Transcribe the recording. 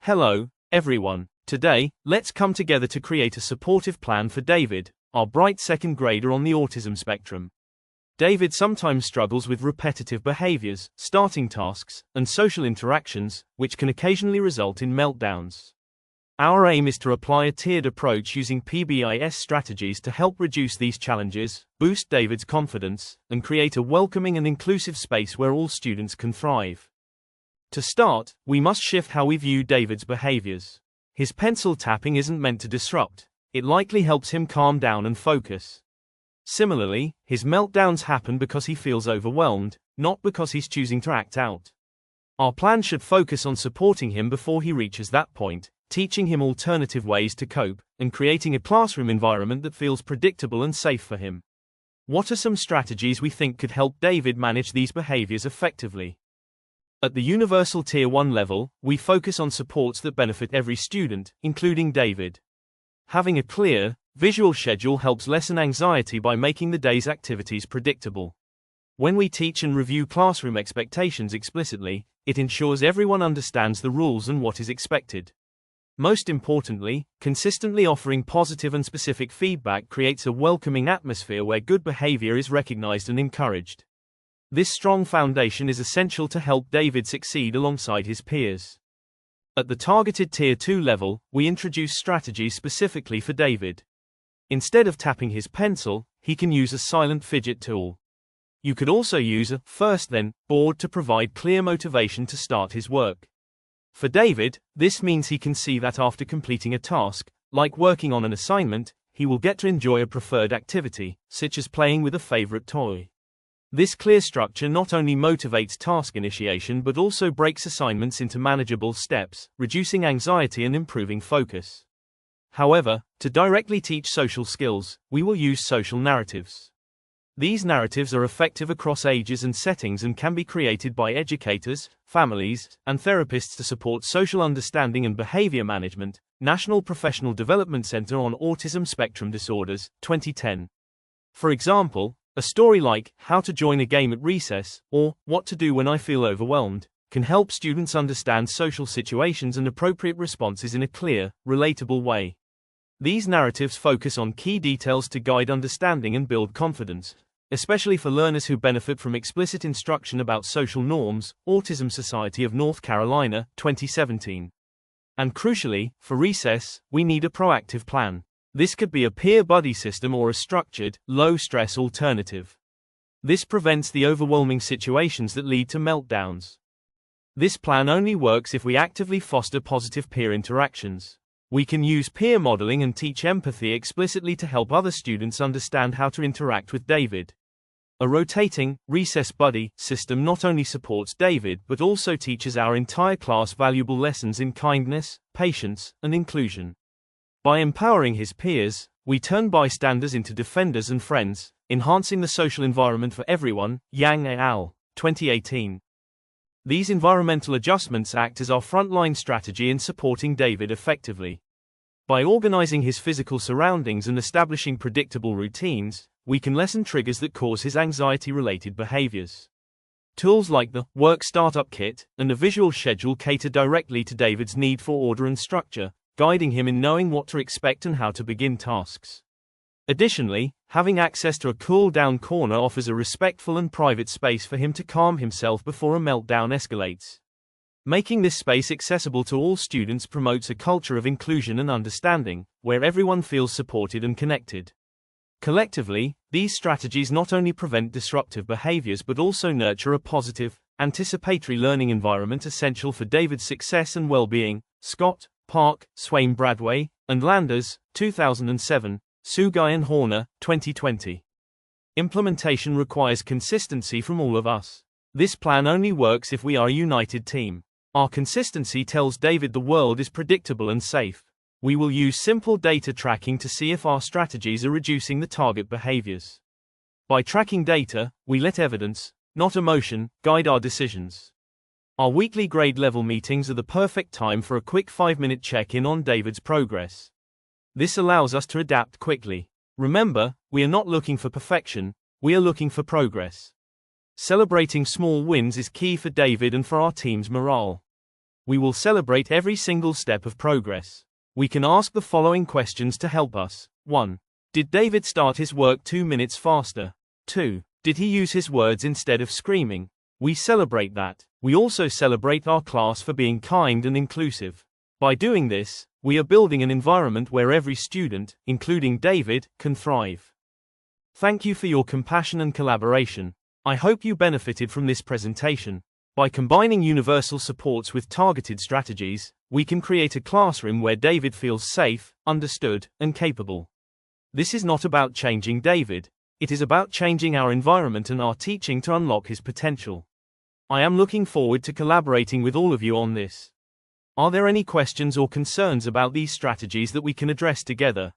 Hello, everyone. Today, let's come together to create a supportive plan for David, our bright second grader on the autism spectrum. David sometimes struggles with repetitive behaviors, starting tasks, and social interactions, which can occasionally result in meltdowns. Our aim is to apply a tiered approach using PBIS strategies to help reduce these challenges, boost David's confidence, and create a welcoming and inclusive space where all students can thrive. To start, we must shift how we view David's behaviors. His pencil tapping isn't meant to disrupt, it likely helps him calm down and focus. Similarly, his meltdowns happen because he feels overwhelmed, not because he's choosing to act out. Our plan should focus on supporting him before he reaches that point, teaching him alternative ways to cope, and creating a classroom environment that feels predictable and safe for him. What are some strategies we think could help David manage these behaviors effectively? At the Universal Tier 1 level, we focus on supports that benefit every student, including David. Having a clear, visual schedule helps lessen anxiety by making the day's activities predictable. When we teach and review classroom expectations explicitly, it ensures everyone understands the rules and what is expected. Most importantly, consistently offering positive and specific feedback creates a welcoming atmosphere where good behavior is recognized and encouraged. This strong foundation is essential to help David succeed alongside his peers. At the targeted Tier 2 level, we introduce strategies specifically for David. Instead of tapping his pencil, he can use a silent fidget tool. You could also use a first-then board to provide clear motivation to start his work. For David, this means he can see that after completing a task, like working on an assignment, he will get to enjoy a preferred activity, such as playing with a favorite toy. This clear structure not only motivates task initiation but also breaks assignments into manageable steps, reducing anxiety and improving focus. However, to directly teach social skills, we will use social narratives. These narratives are effective across ages and settings and can be created by educators, families, and therapists to support social understanding and behavior management. National Professional Development Center on Autism Spectrum Disorders, 2010. For example, a story like, How to Join a Game at Recess, or What to Do When I Feel Overwhelmed, can help students understand social situations and appropriate responses in a clear, relatable way. These narratives focus on key details to guide understanding and build confidence, especially for learners who benefit from explicit instruction about social norms. Autism Society of North Carolina, 2017. And crucially, for recess, we need a proactive plan. This could be a peer buddy system or a structured, low-stress alternative. This prevents the overwhelming situations that lead to meltdowns. This plan only works if we actively foster positive peer interactions. We can use peer modeling and teach empathy explicitly to help other students understand how to interact with David. A rotating, recess buddy system not only supports David but also teaches our entire class valuable lessons in kindness, patience, and inclusion. By empowering his peers, we turn bystanders into defenders and friends, enhancing the social environment for everyone. Yang et al., 2018. These environmental adjustments act as our frontline strategy in supporting David effectively. By organizing his physical surroundings and establishing predictable routines, we can lessen triggers that cause his anxiety-related behaviors. Tools like the Work Startup Kit and a visual schedule cater directly to David's need for order and structure, guiding him in knowing what to expect and how to begin tasks. Additionally, having access to a cool-down corner offers a respectful and private space for him to calm himself before a meltdown escalates. Making this space accessible to all students promotes a culture of inclusion and understanding, where everyone feels supported and connected. Collectively, these strategies not only prevent disruptive behaviors but also nurture a positive, anticipatory learning environment essential for David's success and well-being. Scott, Park, Swain Bradway, and Landers, 2007, Sugai and Horner, 2020. Implementation requires consistency from all of us. This plan only works if we are a united team. Our consistency tells David the world is predictable and safe. We will use simple data tracking to see if our strategies are reducing the target behaviors. By tracking data, we let evidence, not emotion, guide our decisions. Our weekly grade level meetings are the perfect time for a quick 5-minute check-in on David's progress. This allows us to adapt quickly. Remember, we are not looking for perfection, we are looking for progress. Celebrating small wins is key for David and for our team's morale. We will celebrate every single step of progress. We can ask the following questions to help us. 1. Did David start his work 2 minutes faster? 2. Did he use his words instead of screaming? We celebrate that. We also celebrate our class for being kind and inclusive. By doing this, we are building an environment where every student, including David, can thrive. Thank you for your compassion and collaboration. I hope you benefited from this presentation. By combining universal supports with targeted strategies, we can create a classroom where David feels safe, understood, and capable. This is not about changing David. It is about changing our environment and our teaching to unlock his potential. I am looking forward to collaborating with all of you on this. Are there any questions or concerns about these strategies that we can address together?